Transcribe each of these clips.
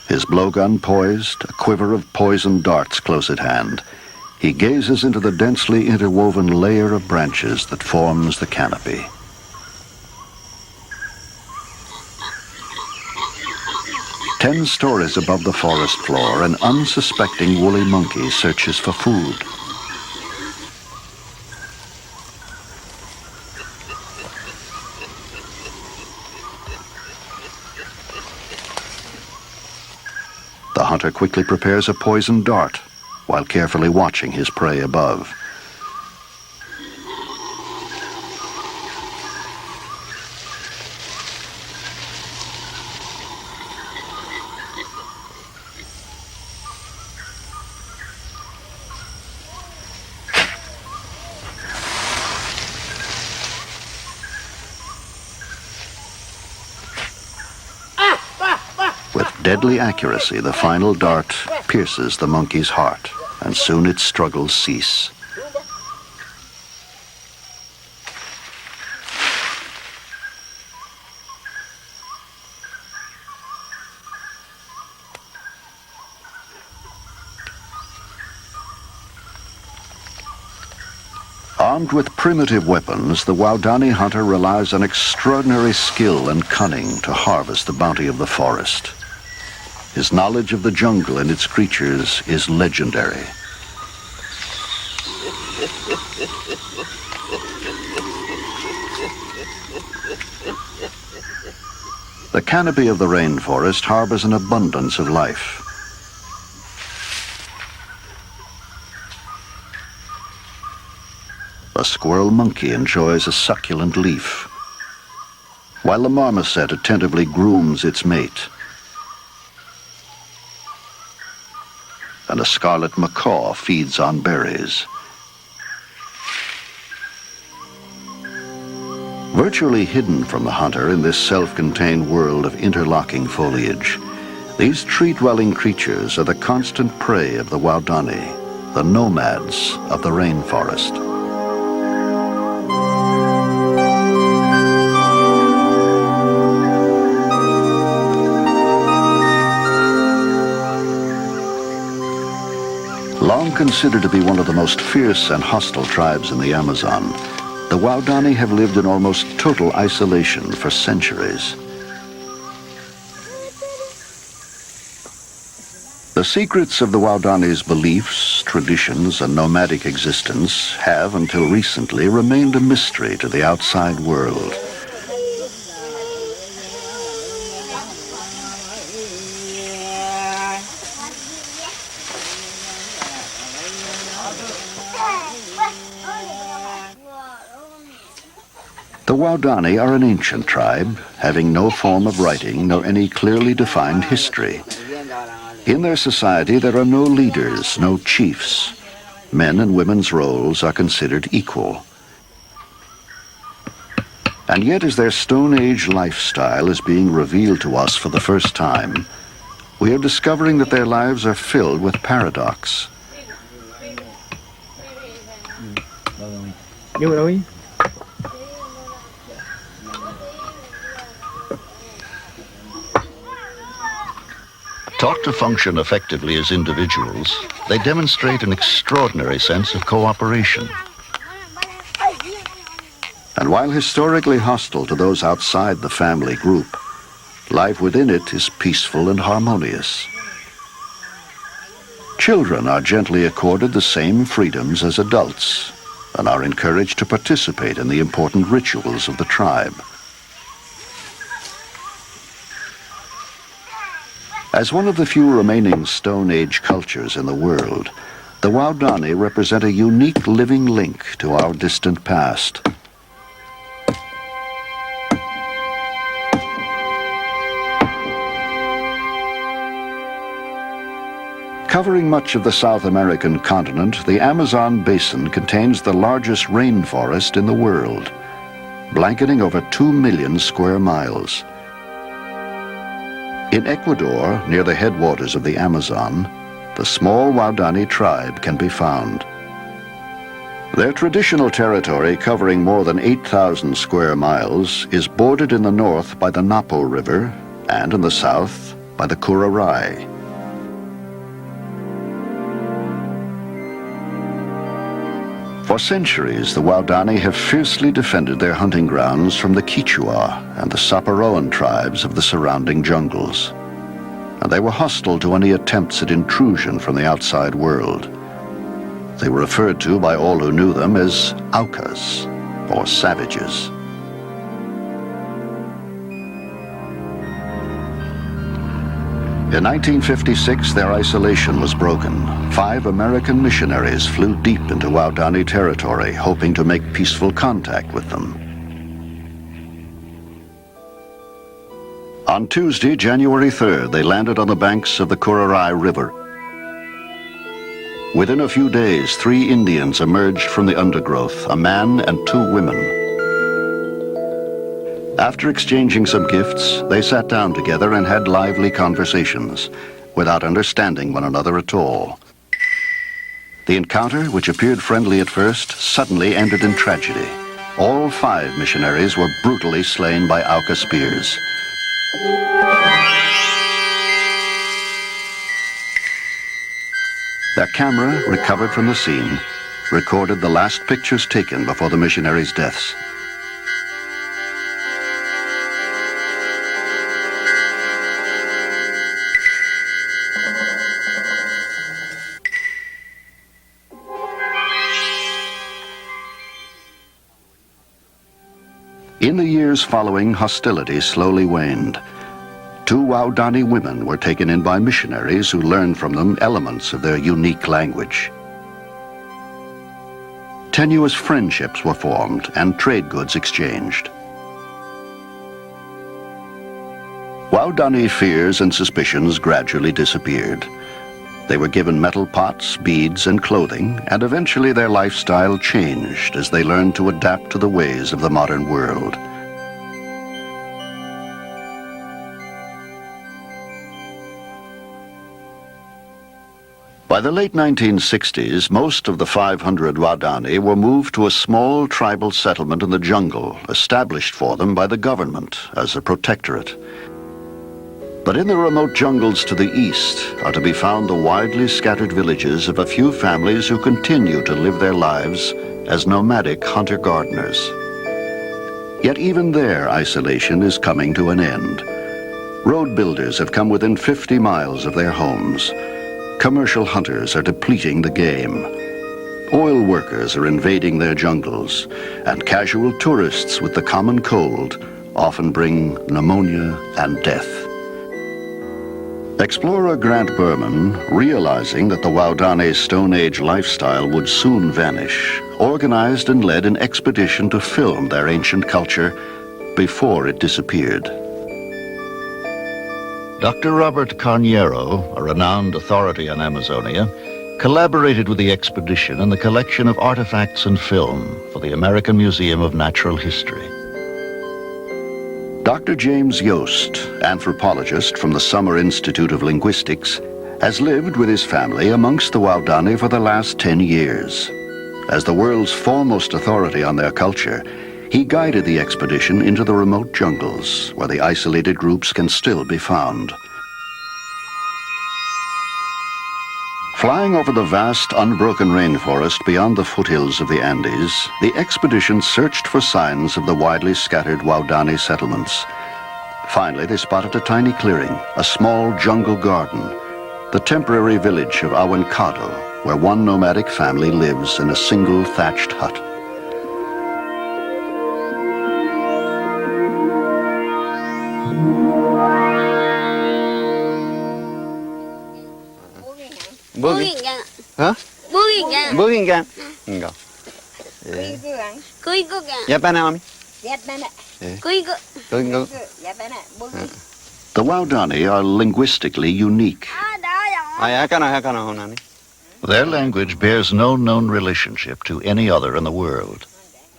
His blowgun poised, a quiver of poisoned darts close at hand, he gazes into the densely interwoven layer of branches that forms the canopy. Ten stories above the forest floor, an unsuspecting woolly monkey searches for food. The hunter quickly prepares a poisoned dart while carefully watching his prey above. With deadly accuracy, the final dart pierces the monkey's heart, and soon its struggles cease. Armed with primitive weapons, the Waodani hunter relies on extraordinary skill and cunning to harvest the bounty of the forest. His knowledge of the jungle and its creatures is legendary. The canopy of the rainforest harbors an abundance of life. A squirrel monkey enjoys a succulent leaf, while the marmoset attentively grooms its mate. And a scarlet macaw feeds on berries. Virtually hidden from the hunter in this self-contained world of interlocking foliage, these tree-dwelling creatures are the constant prey of the Waodani, the nomads of the rainforest. Long considered to be one of the most fierce and hostile tribes in the Amazon, the Waodani have lived in almost total isolation for centuries. The secrets of the Waodani's beliefs, traditions, and nomadic existence have, until recently, remained a mystery to the outside world. The Waodani are an ancient tribe, having no form of writing nor any clearly defined history. In their society, there are no leaders, no chiefs. Men and women's roles are considered equal. And yet, as their Stone Age lifestyle is being revealed to us for the first time, we are discovering that their lives are filled with paradox. Taught to function effectively as individuals, they demonstrate an extraordinary sense of cooperation. And while historically hostile to those outside the family group, life within it is peaceful and harmonious. Children are gently accorded the same freedoms as adults and are encouraged to participate in the important rituals of the tribe. As one of the few remaining Stone Age cultures in the world, the Waodani represent a unique living link to our distant past. Covering much of the South American continent, the Amazon basin contains the largest rainforest in the world, blanketing over 2 million square miles. In Ecuador, near the headwaters of the Amazon, the small Waodani tribe can be found. Their traditional territory, covering more than 8,000 square miles, is bordered in the north by the Napo River and in the south by the Kura-Rai. For centuries, the Waodani have fiercely defended their hunting grounds from the Quichua and the Saparoan tribes of the surrounding jungles. And they were hostile to any attempts at intrusion from the outside world. They were referred to by all who knew them as Aucas, or savages. In 1956, their isolation was broken. 5 American missionaries flew deep into Waodani territory, hoping to make peaceful contact with them. On Tuesday, January 3rd, they landed on the banks of the Kura-Rai River. Within a few days, 3 Indians emerged from the undergrowth, a man and 2 women. After exchanging some gifts, they sat down together and had lively conversations, without understanding one another at all. The encounter, which appeared friendly at first, suddenly ended in tragedy. All 5 missionaries were brutally slain by Auca spears. Their camera, recovered from the scene, recorded the last pictures taken before the missionaries' deaths. In the years following, hostilities slowly waned. 2 Waodani women were taken in by missionaries who learned from them elements of their unique language. Tenuous friendships were formed and trade goods exchanged. Waodani fears and suspicions gradually disappeared. They were given metal pots, beads, and clothing, and eventually their lifestyle changed as they learned to adapt to the ways of the modern world. By the late 1960s, most of the 500 Waodani were moved to a small tribal settlement in the jungle, established for them by the government as a protectorate. But in the remote jungles to the east are to be found the widely scattered villages of a few families who continue to live their lives as nomadic hunter-gardeners. Yet even their isolation is coming to an end. Road builders have come within 50 miles of their homes. Commercial hunters are depleting the game. Oil workers are invading their jungles, and casual tourists with the common cold often bring pneumonia and death. Explorer Grant Berman, realizing that the Waodani Stone Age lifestyle would soon vanish, organized and led an expedition to film their ancient culture before it disappeared. Dr. Robert Carniero, a renowned authority on Amazonia, collaborated with the expedition in the collection of artifacts and film for the American Museum of Natural History. Dr. James Yost, anthropologist from the Summer Institute of Linguistics, has lived with his family amongst the Waodani for the last 10 years. As the world's foremost authority on their culture, he guided the expedition into the remote jungles, where the isolated groups can still be found. Flying over the vast, unbroken rainforest beyond the foothills of the Andes, the expedition searched for signs of the widely scattered Waodani settlements. Finally, they spotted a tiny clearing, a small jungle garden, the temporary village of Awancado, where one nomadic family lives in a single thatched hut. Hả? Bugingan. Enggak. Ya pana mami. The Waodani are linguistically unique. Their language bears no known relationship to any other in the world.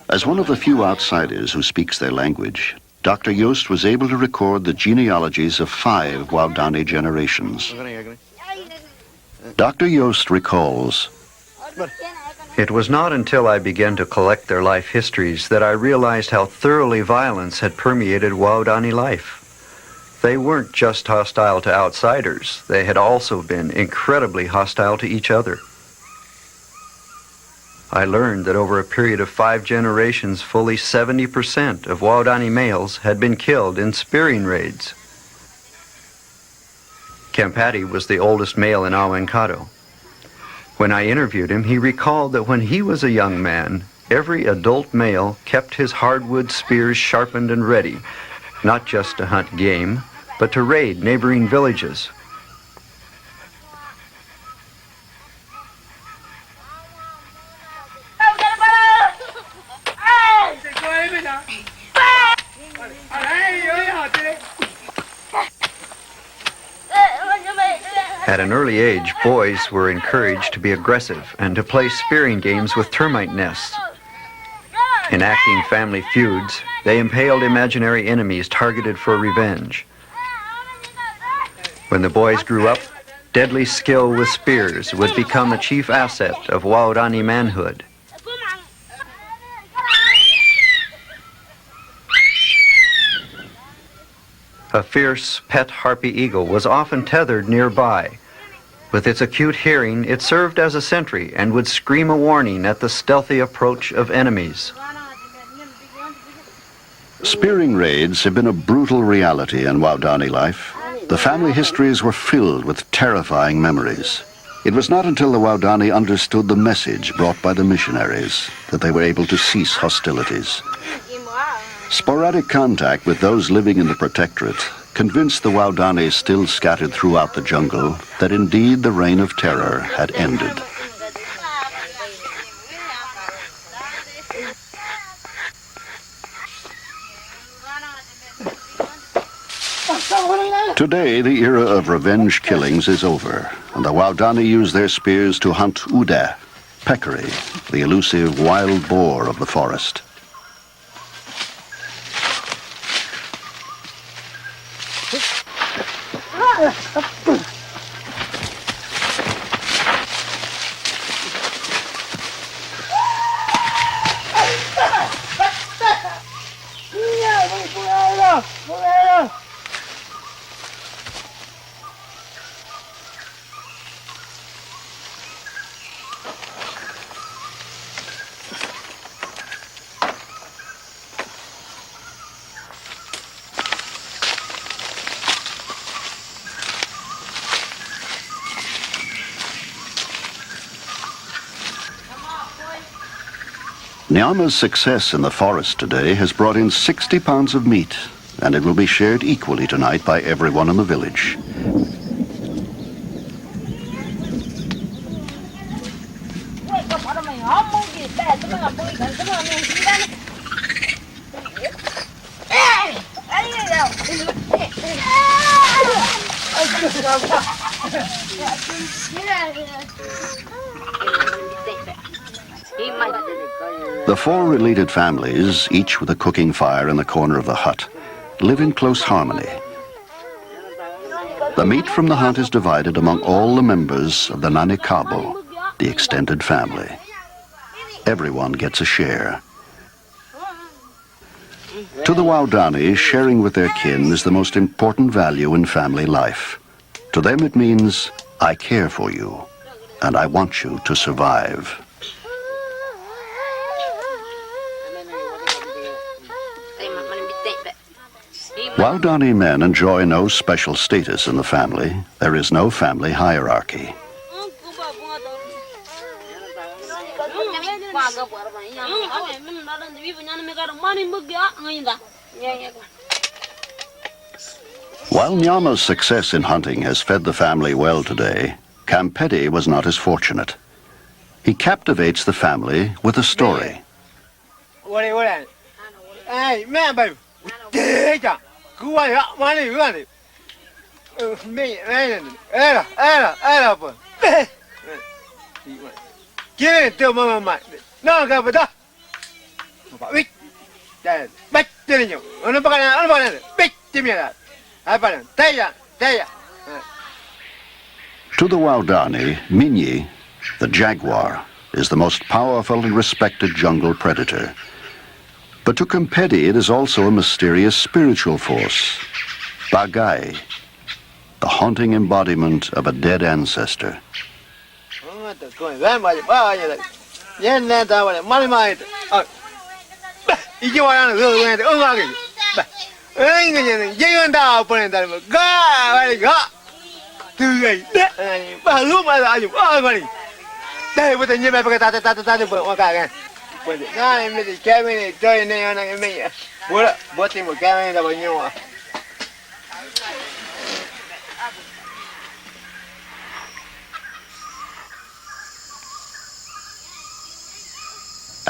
As one of the few outsiders who speaks their language, Dr. Yost was able to record the genealogies of 5 Waodani generations. Dr. Yost recalls, "It was not until I began to collect their life histories that I realized how thoroughly violence had permeated Waodani life. They weren't just hostile to outsiders. They had also been incredibly hostile to each other. I learned that over a period of 5 generations, fully 70% of Waodani males had been killed in spearing raids. Kampati was the oldest male in Awankado. When I interviewed him, he recalled that when he was a young man, every adult male kept his hardwood spears sharpened and ready, not just to hunt game, but to raid neighboring villages. At an early age, boys were encouraged to be aggressive and to play spearing games with termite nests. Enacting family feuds, they impaled imaginary enemies targeted for revenge. When the boys grew up, deadly skill with spears would become a chief asset of Waodani manhood. A fierce pet harpy eagle was often tethered nearby. With its acute hearing, it served as a sentry and would scream a warning at the stealthy approach of enemies. Spearing raids have been a brutal reality in Waodani life. The family histories were filled with terrifying memories. It was not until the Waodani understood the message brought by the missionaries that they were able to cease hostilities. Sporadic contact with those living in the protectorate convinced the Waodani still scattered throughout the jungle that indeed the reign of terror had ended. Today, the era of revenge killings is over, and the Waodani use their spears to hunt uda, peccary, the elusive wild boar of the forest. Nyama's success in the forest today has brought in 60 pounds of meat, and it will be shared equally tonight by everyone in the village. The 4 related families, each with a cooking fire in the corner of the hut, live in close harmony. The meat from the hunt is divided among all the members of the Nanikabo, the extended family. Everyone gets a share. To the Waodani, sharing with their kin is the most important value in family life. To them it means, I care for you, and I want you to survive. Waodani men enjoy no special status in the family. There is no family hierarchy. While Nyama's success in hunting has fed the family well today, Kampeti was not as fortunate. He captivates the family with a story. To the Waodani, Minyi, the jaguar, is the most powerful and respected jungle predator. But to Kampeti, it is also a mysterious spiritual force. Bagay, the haunting embodiment of a dead ancestor.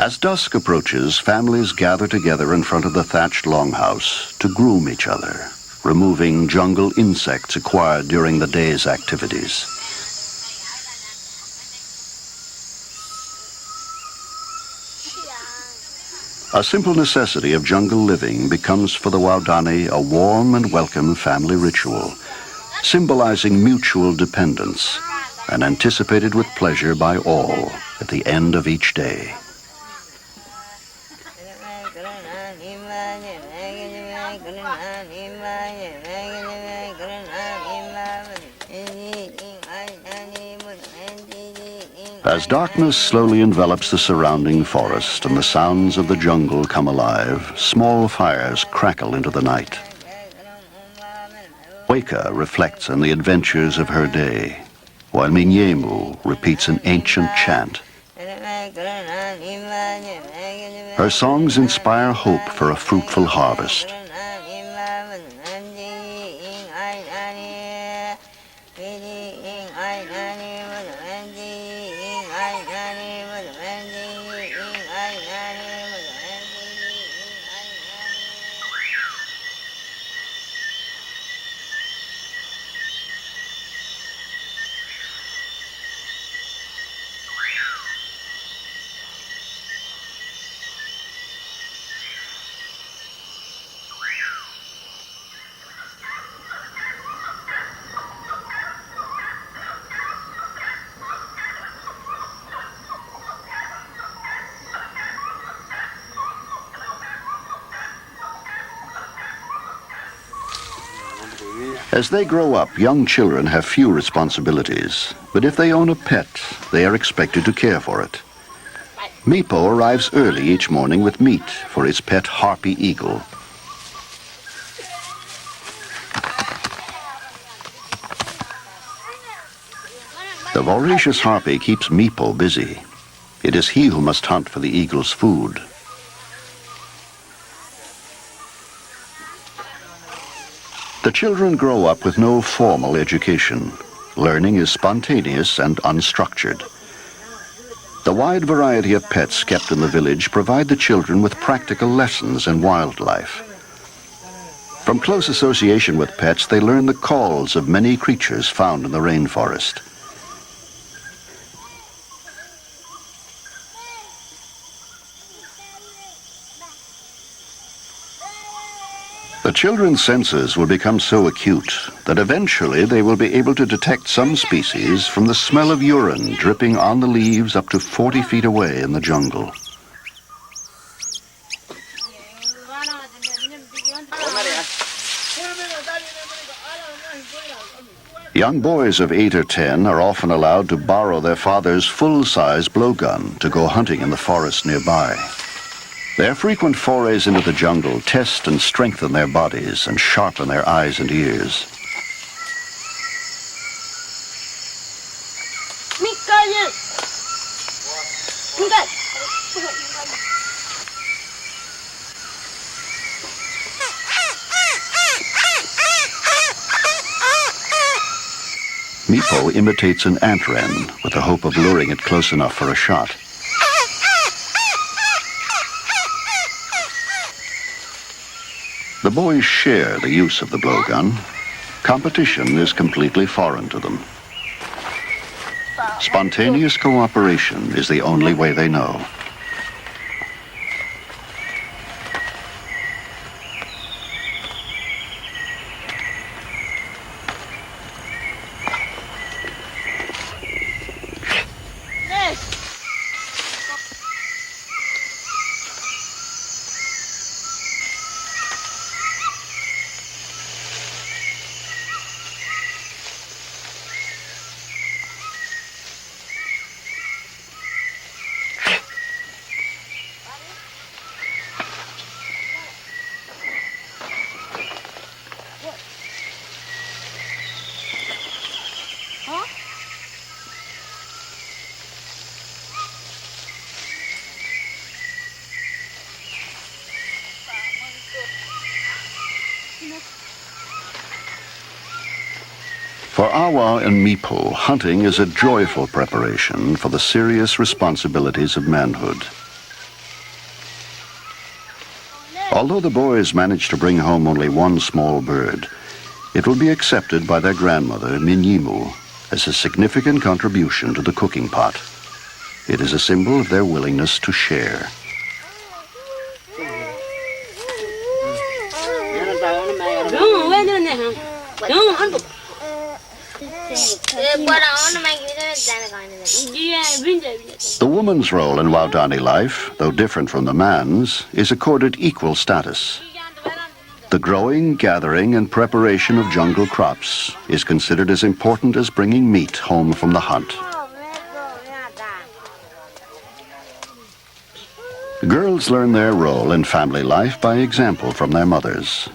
As dusk approaches, families gather together in front of the thatched longhouse to groom each other, removing jungle insects acquired during the day's activities. A simple necessity of jungle living becomes for the Waodani a warm and welcome family ritual, symbolizing mutual dependence and anticipated with pleasure by all at the end of each day. As darkness slowly envelops the surrounding forest and the sounds of the jungle come alive, small fires crackle into the night. Weka reflects on the adventures of her day, while Minyemu repeats an ancient chant. Her songs inspire hope for a fruitful harvest. As they grow up, young children have few responsibilities, but if they own a pet, they are expected to care for it. Mipo arrives early each morning with meat for his pet harpy eagle. The voracious harpy keeps Mipo busy. It is he who must hunt for the eagle's food. The children grow up with no formal education. Learning is spontaneous and unstructured. The wide variety of pets kept in the village provide the children with practical lessons in wildlife. From close association with pets, they learn the calls of many creatures found in the rainforest. The children's senses will become so acute that eventually they will be able to detect some species from the smell of urine dripping on the leaves up to 40 feet away in the jungle. Young boys of 8 or 10 are often allowed to borrow their father's full-size blowgun to go hunting in the forest nearby. Their frequent forays into the jungle test and strengthen their bodies and sharpen their eyes and ears. Mipo imitates an ant wren with the hope of luring it close enough for a shot. The boys share the use of the blowgun. Competition is completely foreign to them. Spontaneous cooperation is the only way they know. For Awa and Mipo, hunting is a joyful preparation for the serious responsibilities of manhood. Although the boys manage to bring home only one small bird, it will be accepted by their grandmother, Minyimu, as a significant contribution to the cooking pot. It is a symbol of their willingness to share. The woman's role in Waodani life, though different from the man's, is accorded equal status. The growing, gathering, and preparation of jungle crops is considered as important as bringing meat home from the hunt. Girls learn their role in family life by example from their mothers.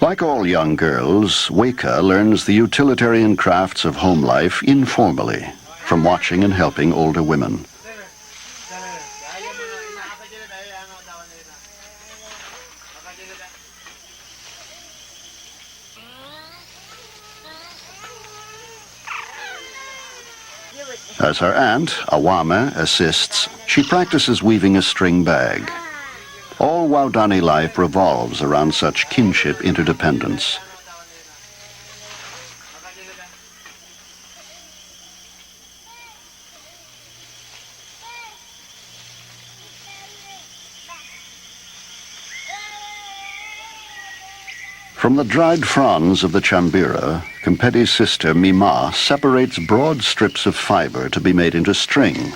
Like all young girls, Weka learns the utilitarian crafts of home life informally, from watching and helping older women. As her aunt, Awame, assists, she practices weaving a string bag. All Waodani life revolves around such kinship interdependence. From the dried fronds of the chambira, Kempeti's sister Mima separates broad strips of fiber to be made into string.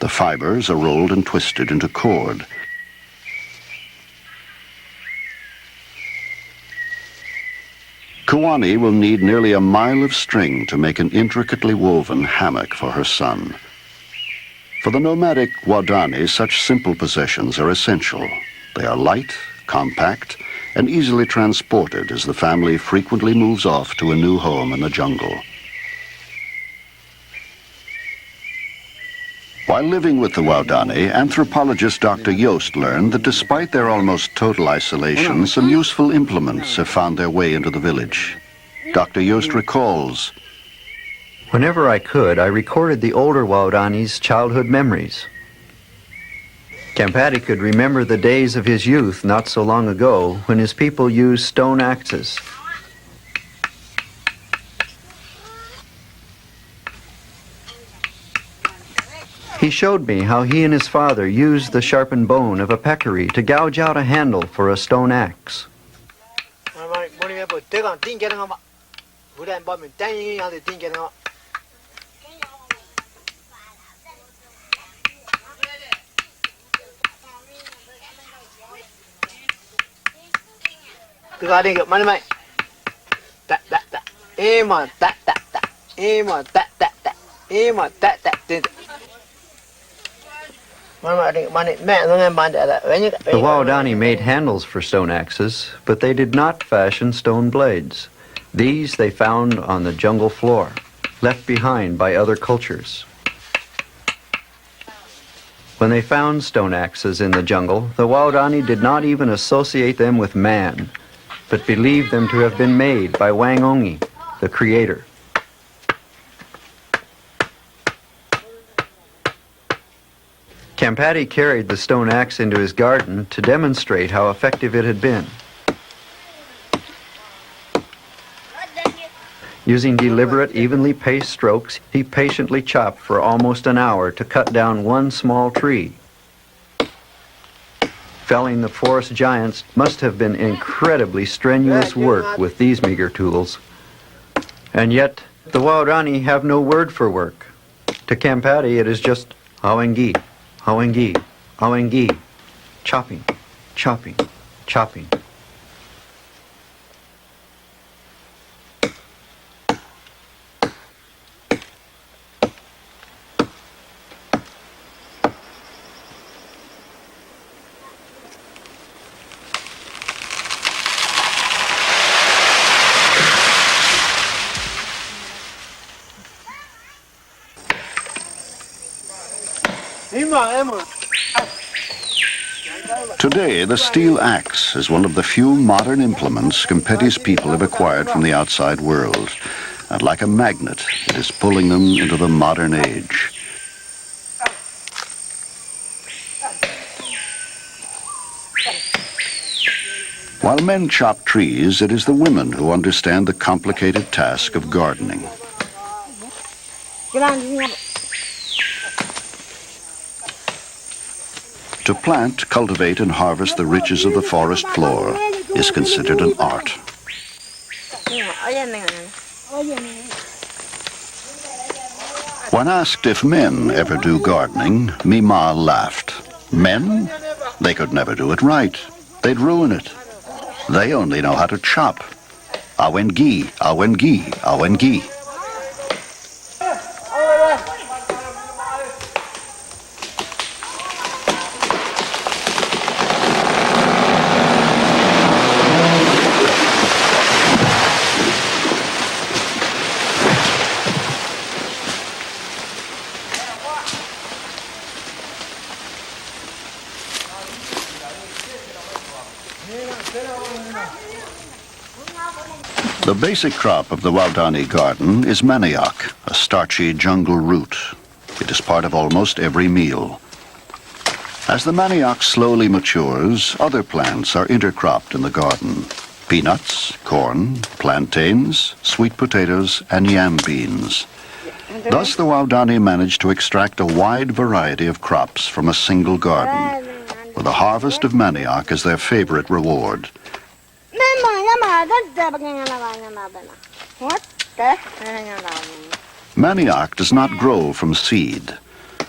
The fibers are rolled and twisted into cord. Kuwani will need nearly a mile of string to make an intricately woven hammock for her son. For the nomadic Waodani, such simple possessions are essential. They are light, compact, and easily transported as the family frequently moves off to a new home in the jungle. While living with the Waodani, anthropologist Dr. Yost learned that despite their almost total isolation, some useful implements have found their way into the village. Dr. Yost recalls, Whenever I could, I recorded the older Waodani's childhood memories. Kempeti could remember the days of his youth not so long ago when his people used stone axes. He showed me how he and his father used the sharpened bone of a peccary to gouge out a handle for a stone axe. The Waodani made handles for stone axes, but they did not fashion stone blades. These they found on the jungle floor, left behind by other cultures. When they found stone axes in the jungle, the Waodani did not even associate them with man, but believed them to have been made by Wangongi, the creator. Kempeti carried the stone axe into his garden to demonstrate how effective it had been. Using deliberate, evenly paced strokes, he patiently chopped for almost an hour to cut down one small tree. Felling the forest giants must have been incredibly strenuous work with these meager tools. And yet, the Waodani have no word for work. To Kempeti, it is just awengi, awengi, awengi, chopping, chopping, chopping. Today, the steel axe is one of the few modern implements Campetti's people have acquired from the outside world. And like a magnet, it is pulling them into the modern age. While men chop trees, it is the women who understand the complicated task of gardening. To plant, cultivate, and harvest the riches of the forest floor is considered an art. When asked if men ever do gardening, Mima laughed. Men? They could never do it right. They'd ruin it. They only know how to chop. Awengi, awengi, awengi. The basic crop of the Waodani garden is manioc, a starchy jungle root. It is part of almost every meal. As the manioc slowly matures, other plants are intercropped in the garden. Peanuts, corn, plantains, sweet potatoes, and yam beans. Thus the Waodani managed to extract a wide variety of crops from a single garden, with a harvest of manioc as their favorite reward. Manioc does not grow from seed.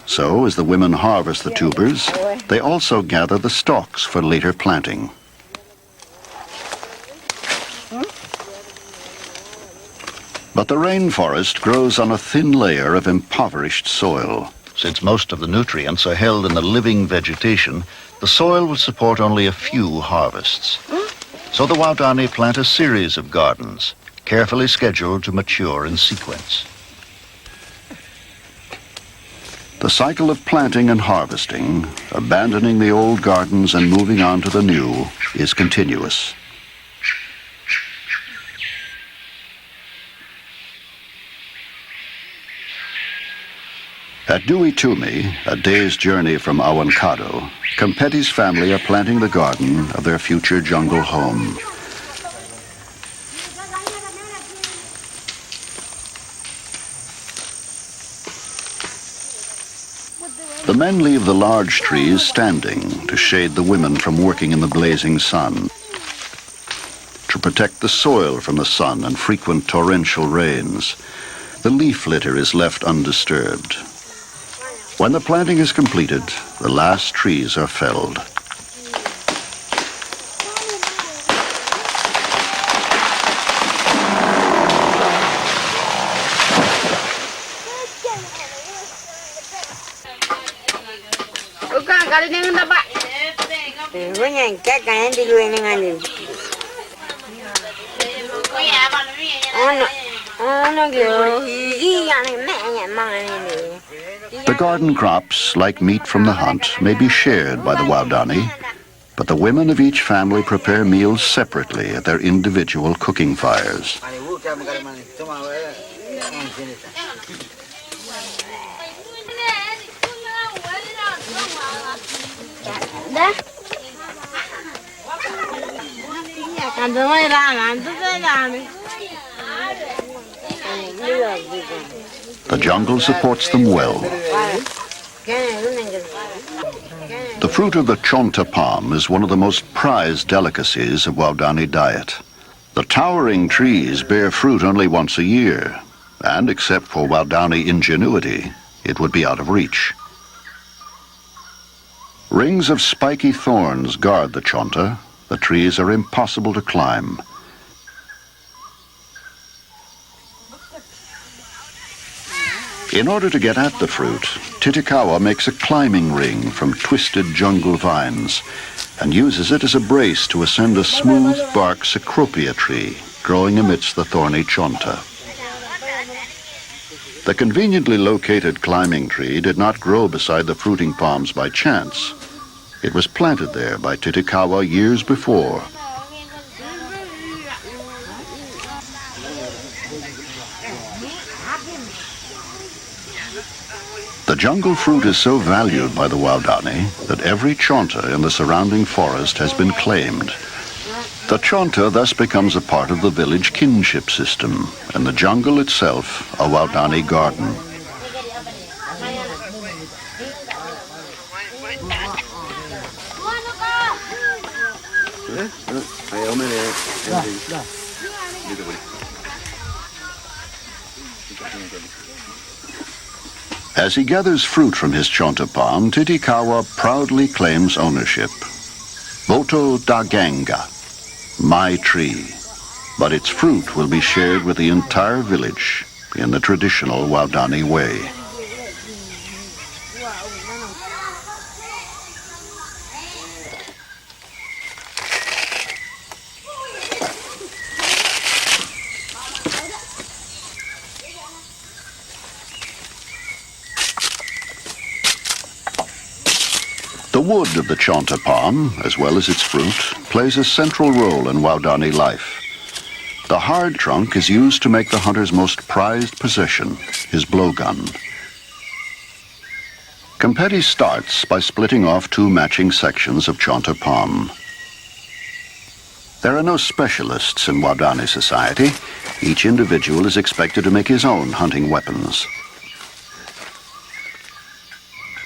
So, as the women harvest the tubers, they also gather the stalks for later planting. But the rainforest grows on a thin layer of impoverished soil. Since most of the nutrients are held in the living vegetation, the soil will support only a few harvests. So the Waodani plant a series of gardens, carefully scheduled to mature in sequence. The cycle of planting and harvesting, abandoning the old gardens and moving on to the new, is continuous. At Duitumi, a day's journey from Awankado, Campetti's family are planting the garden of their future jungle home. The men leave the large trees standing to shade the women from working in the blazing sun, to protect the soil from the sun and frequent torrential rains. The leaf litter is left undisturbed. When the planting is completed, the last trees are felled. The garden crops, like meat from the hunt, may be shared by the Waodani, but the women of each family prepare meals separately at their individual cooking fires. The jungle supports them well. The fruit of the chonta palm is one of the most prized delicacies of Waodani diet. The towering trees bear fruit only once a year, and except for Waodani ingenuity, it would be out of reach. Rings of spiky thorns guard the chonta. The trees are impossible to climb. In order to get at the fruit, Titikawa makes a climbing ring from twisted jungle vines and uses it as a brace to ascend a smooth-bark cecropia tree growing amidst the thorny chonta. The conveniently located climbing tree did not grow beside the fruiting palms by chance. It was planted there by Titicaca years before. The jungle fruit is so valued by the Waodani that every chonta in the surrounding forest has been claimed. The chonta thus becomes a part of the village kinship system, and the jungle itself a Waodani garden. As he gathers fruit from his chonta palm, Titicaca proudly claims ownership. Voto da ganga, my tree. But its fruit will be shared with the entire village in the traditional Waodani way. The wood of the chonta palm, as well as its fruit, plays a central role in Waodani life. The hard trunk is used to make the hunter's most prized possession, his blowgun. Competi starts by splitting off two matching sections of chonta palm. There are no specialists in Waodani society. Each individual is expected to make his own hunting weapons.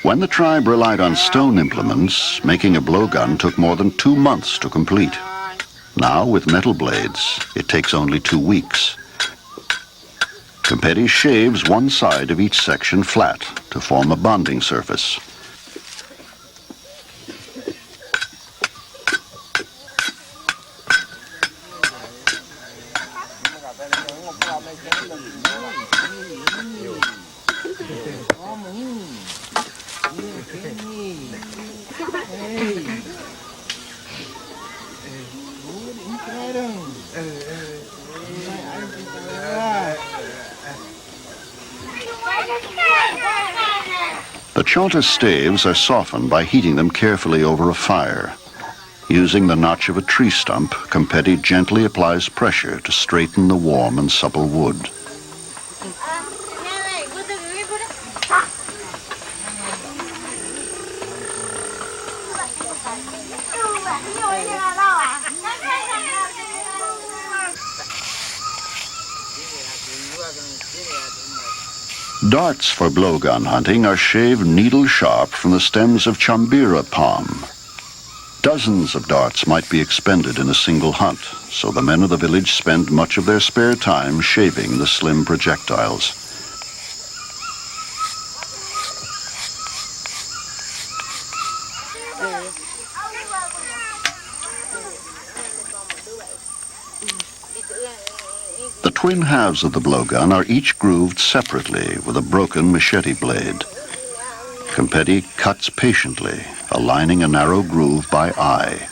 When the tribe relied on stone implements, making a blowgun took more than 2 months to complete. Now, with metal blades, it takes only 2 weeks. Competi shaves one side of each section flat to form a bonding surface. The chonta staves are softened by heating them carefully over a fire. Using the notch of a tree stump, Competi gently applies pressure to straighten the warm and supple wood. Darts for blowgun hunting are shaved needle-sharp from the stems of chambira palm. Dozens of darts might be expended in a single hunt, so the men of the village spend much of their spare time shaving the slim projectiles. The twin halves of the blowgun are each grooved separately with a broken machete blade. Competi cuts patiently, aligning a narrow groove by eye.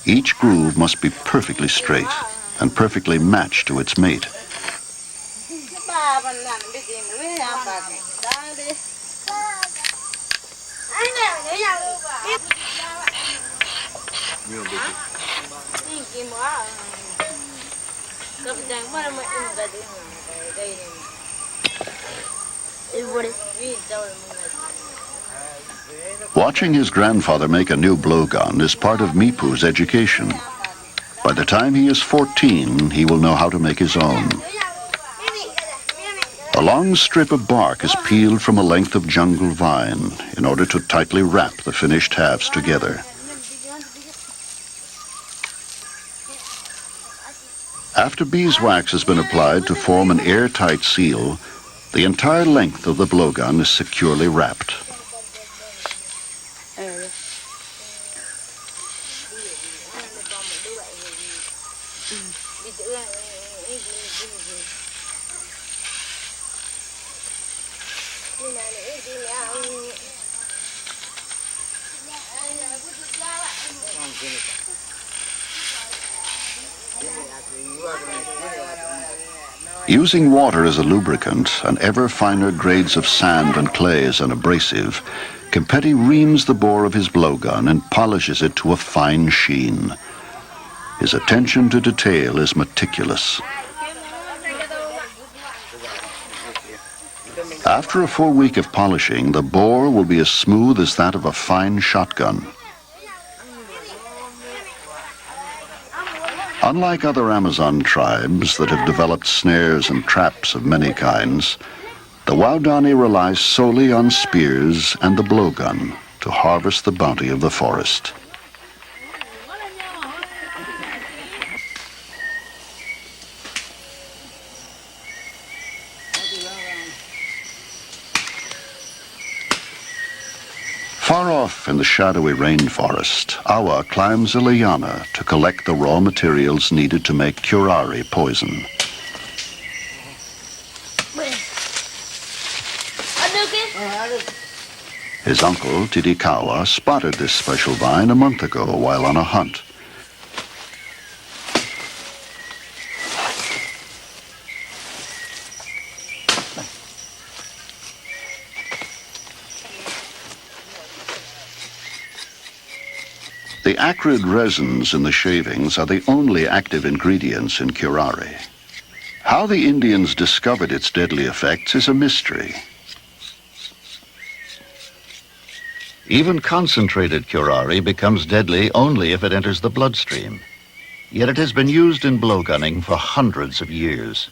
Each groove must be perfectly straight and perfectly matched to its mate. Watching his grandfather make a new blowgun is part of Mipu's education. By the time he is 14, he will know how to make his own. A long strip of bark is peeled from a length of jungle vine in order to tightly wrap the finished halves together. After beeswax has been applied to form an airtight seal, the entire length of the blowgun is securely wrapped. Using water as a lubricant and ever finer grades of sand and clay as an abrasive, Campetti reams the bore of his blowgun and polishes it to a fine sheen. His attention to detail is meticulous. After a full week of polishing, the bore will be as smooth as that of a fine shotgun. Unlike other Amazon tribes that have developed snares and traps of many kinds, the Waodani relies solely on spears and the blowgun to harvest the bounty of the forest. Far off in the shadowy rainforest, Awa climbs a liana to collect the raw materials needed to make curare poison. His uncle, Titikawa, spotted this special vine a month ago while on a hunt. The acrid resins in the shavings are the only active ingredients in curare. How the Indians discovered its deadly effects is a mystery. Even concentrated curare becomes deadly only if it enters the bloodstream. Yet it has been used in blowgunning for hundreds of years.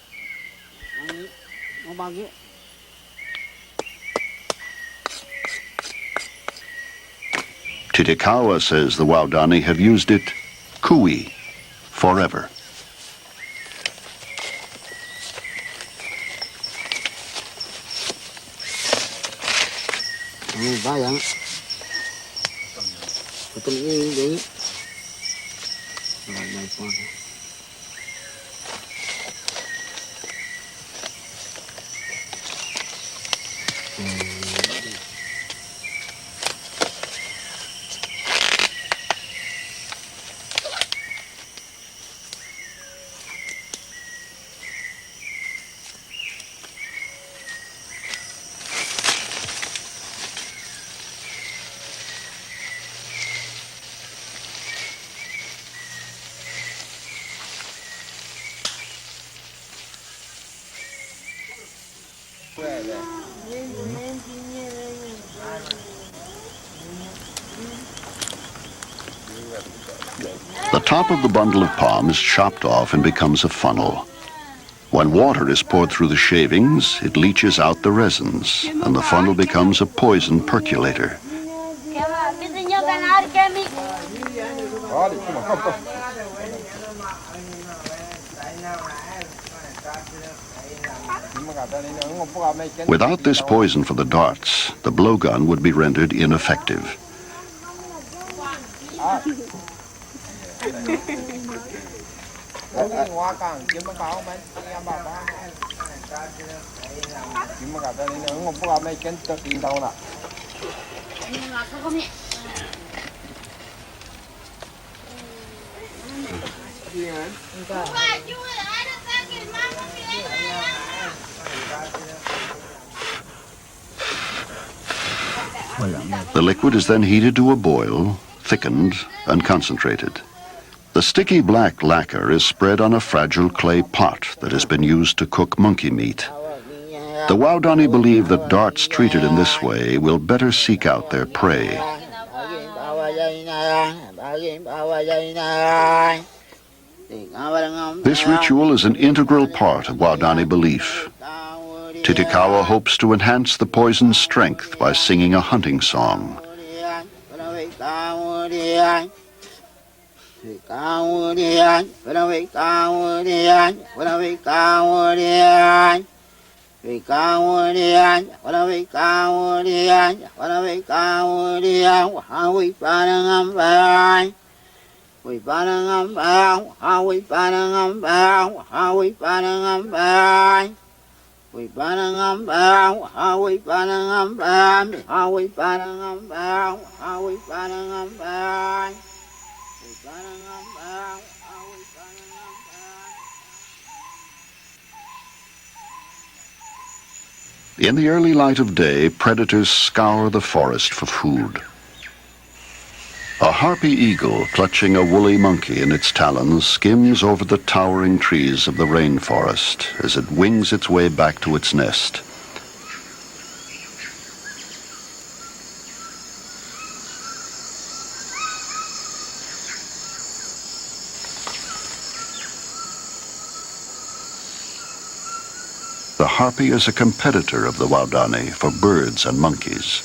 Titikawa says the Waodani have used it kui, forever. The top of the bundle of palm is chopped off and becomes a funnel. When water is poured through the shavings, it leaches out the resins, and the funnel becomes a poison percolator. Without this poison for the darts, the blowgun would be rendered ineffective. The liquid is then heated to a boil, thickened, and concentrated. The sticky black lacquer is spread on a fragile clay pot that has been used to cook monkey meat. The Waodani believe that darts treated in this way will better seek out their prey. This ritual is an integral part of Waodani belief. Titikawa hopes to enhance the poison's strength by singing a hunting song. In the early light of day, predators scour the forest for food. A harpy eagle, clutching a woolly monkey in its talons, skims over the towering trees of the rainforest as it wings its way back to its nest. The harpy is a competitor of the Waodani for birds and monkeys.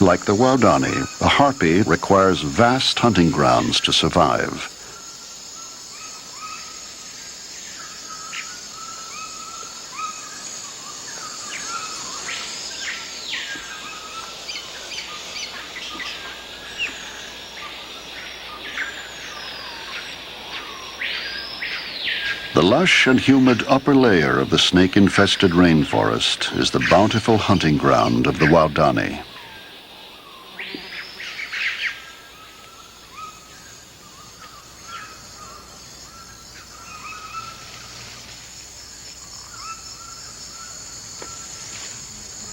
Like the Waodani, the harpy requires vast hunting grounds to survive. The lush and humid upper layer of the snake-infested rainforest is the bountiful hunting ground of the Waodani.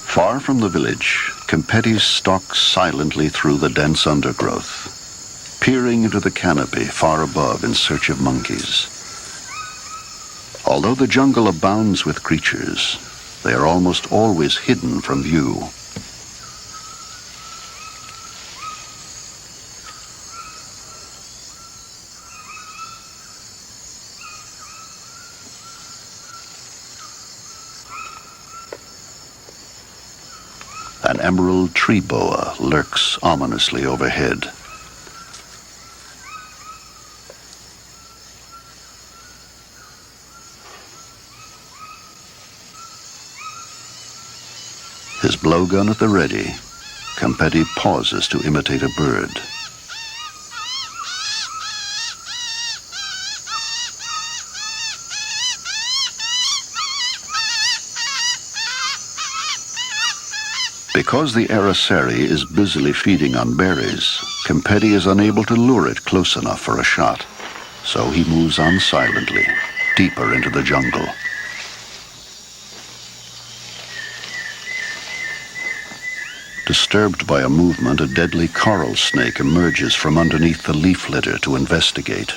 Far from the village, Kempeti stalks silently through the dense undergrowth, peering into the canopy far above in search of monkeys. Although the jungle abounds with creatures, they are almost always hidden from view. An emerald tree boa lurks ominously overhead. His blowgun at the ready, Kempeti pauses to imitate a bird. Because the araceli is busily feeding on berries, Kempeti is unable to lure it close enough for a shot, so he moves on silently, deeper into the jungle. Disturbed by a movement, a deadly coral snake emerges from underneath the leaf litter to investigate.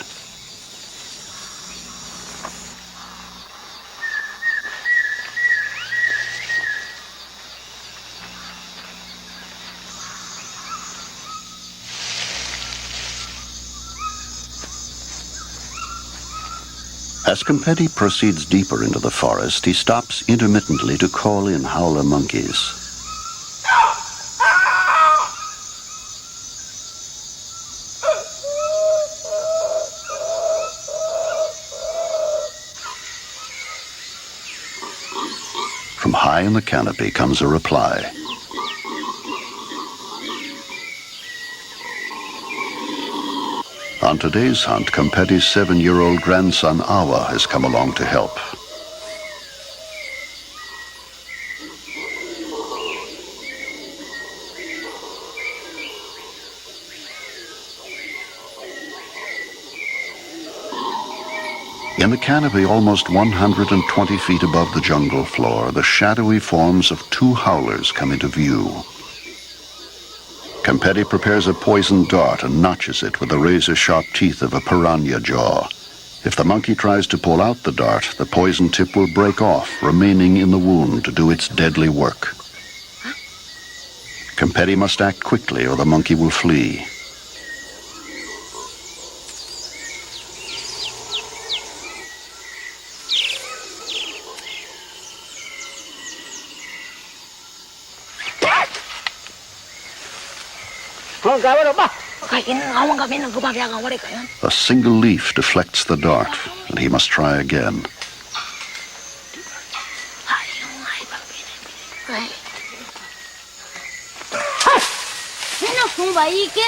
As Kempeti proceeds deeper into the forest, he stops intermittently to call in howler monkeys. From high in the canopy comes a reply. On today's hunt, Kempeti's 7-year-old grandson Awa has come along to help. In the canopy, almost 120 feet above the jungle floor, the shadowy forms of 2 howlers come into view. Kempeti prepares a poisoned dart and notches it with the razor-sharp teeth of a piranha jaw. If the monkey tries to pull out the dart, the poison tip will break off, remaining in the wound to do its deadly work. Kempeti must act quickly or the monkey will flee. A single leaf deflects the dart, and he must try again.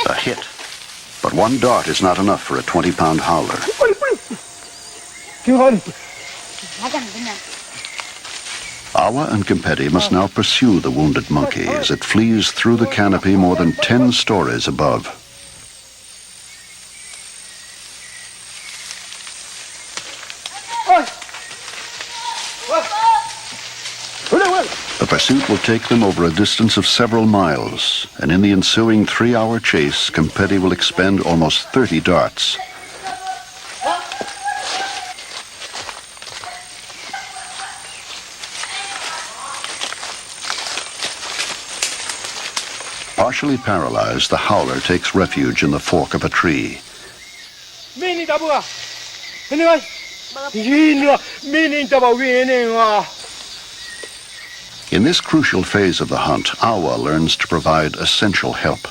A hit. But one dart is not enough for a 20-pound howler. Awa and Kempedi must now pursue the wounded monkey as it flees through the canopy more than 10 stories above. The pursuit will take them over a distance of several miles, and in the ensuing 3-hour chase, Kempedi will expend almost 30 darts. Partially paralyzed, the howler takes refuge in the fork of a tree. In this crucial phase of the hunt, Awa learns to provide essential help.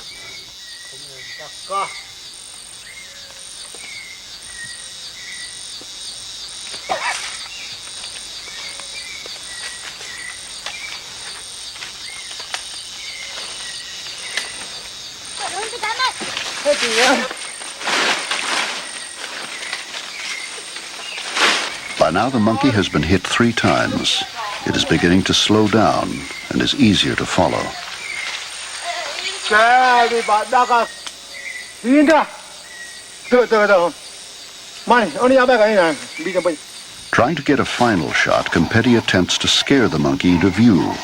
By now the monkey has been hit 3 times. It is beginning to slow down and is easier to follow. Trying to get a final shot, Kempedi attempts to scare the monkey into view.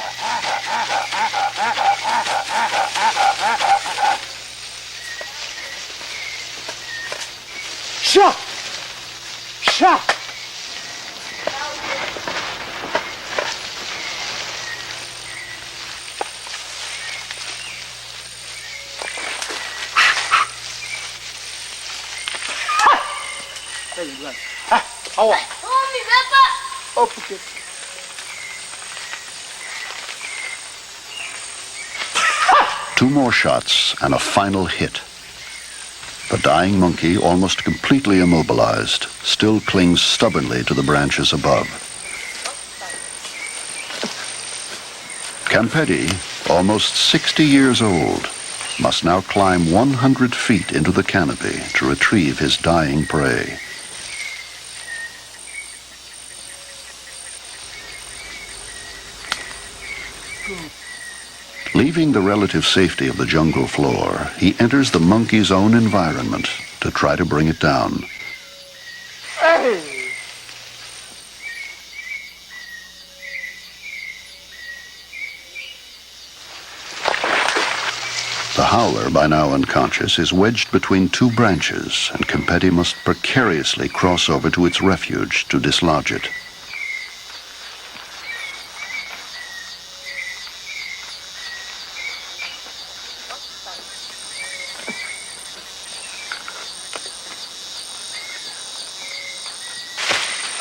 Shot! Shot! Two more shots and a final hit. The dying monkey, almost completely immobilized, still clings stubbornly to the branches above. Kempedi, almost 60 years old, must now climb 100 feet into the canopy to retrieve his dying prey. Leaving the relative safety of the jungle floor, he enters the monkey's own environment to try to bring it down. Hey! The howler, by now unconscious, is wedged between 2 branches, and Kempedi must precariously cross over to its refuge to dislodge it.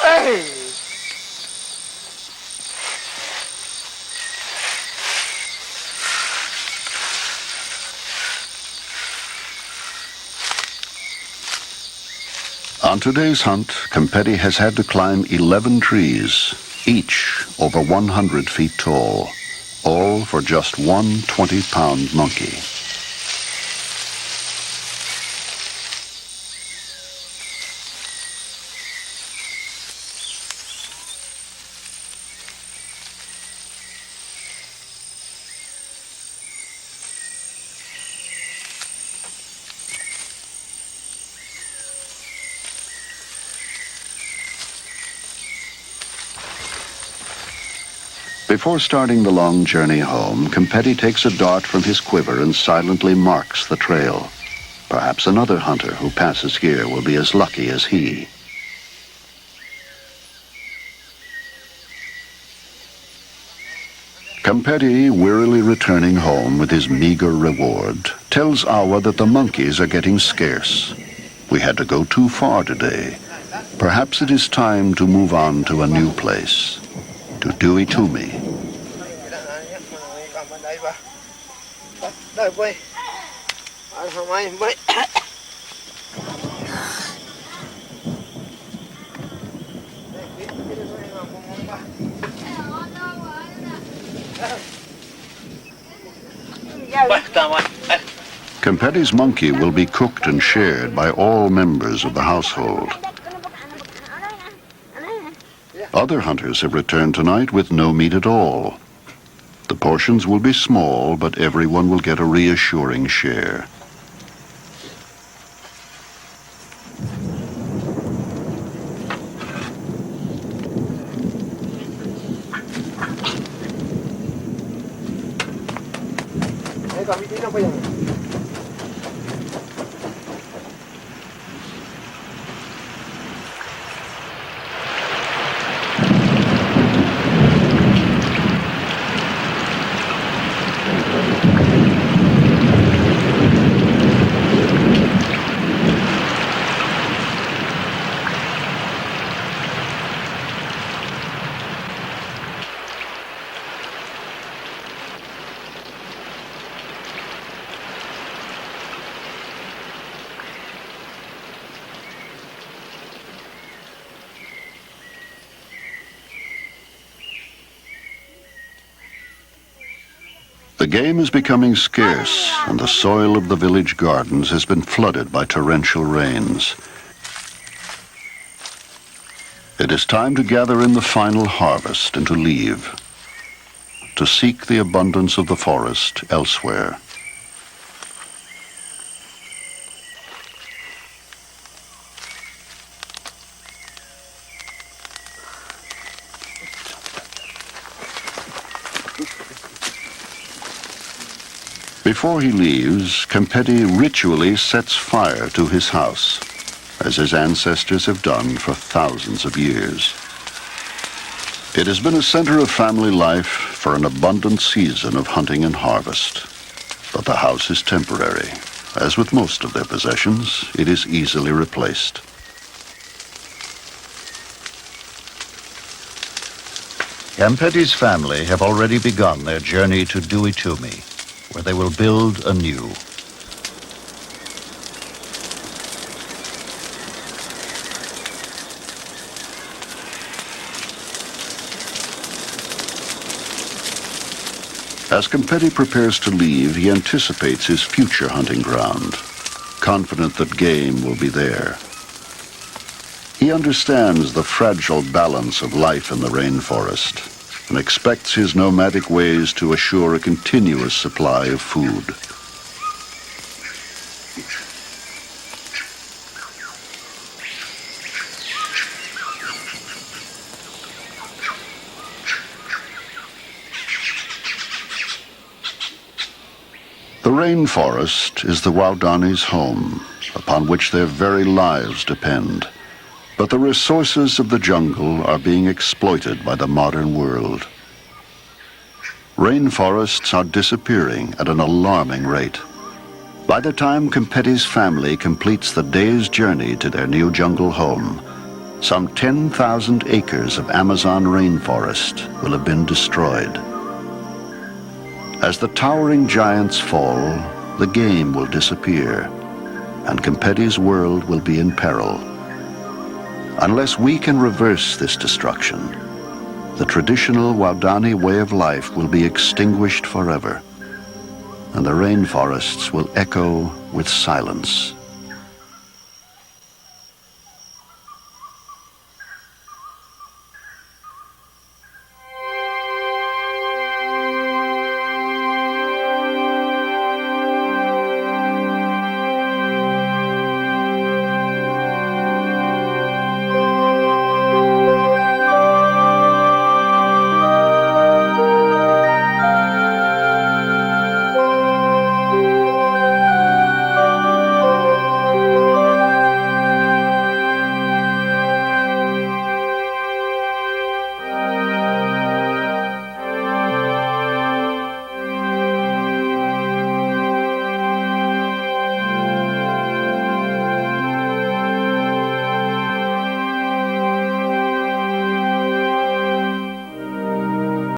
Hey! On today's hunt, Kempedi has had to climb 11 trees, each over 100 feet tall, all for just one 20-pound monkey. Before starting the long journey home, Kempedi takes a dart from his quiver and silently marks the trail. Perhaps another hunter who passes here will be as lucky as he. Kempedi, wearily returning home with his meager reward, tells Awa that the monkeys are getting scarce. We had to go too far today. Perhaps it is time to move on to a new place. To Dewey Toomey. Kempedi's monkey will be cooked and shared by all members of the household. Other hunters have returned tonight with no meat at all. The portions will be small, but everyone will get a reassuring share. The game is becoming scarce, and the soil of the village gardens has been flooded by torrential rains. It is time to gather in the final harvest and to leave, to seek the abundance of the forest elsewhere. Before he leaves, Kempedi ritually sets fire to his house, as his ancestors have done for thousands of years. It has been a center of family life for an abundant season of hunting and harvest. But the house is temporary. As with most of their possessions, it is easily replaced. Kempedi's family have already begun their journey to Duitumi, where they will build anew. As Kempedi prepares to leave, he anticipates his future hunting ground, confident that game will be there. He understands the fragile balance of life in the rainforest and expects his nomadic ways to assure a continuous supply of food. The rainforest is the Waodani's home, upon which their very lives depend. But the resources of the jungle are being exploited by the modern world. Rainforests are disappearing at an alarming rate. By the time Kempedi's family completes the day's journey to their new jungle home, some 10,000 acres of Amazon rainforest will have been destroyed. As the towering giants fall, the game will disappear, and Kempedi's world will be in peril. Unless we can reverse this destruction, the traditional Waodani way of life will be extinguished forever, and the rainforests will echo with silence.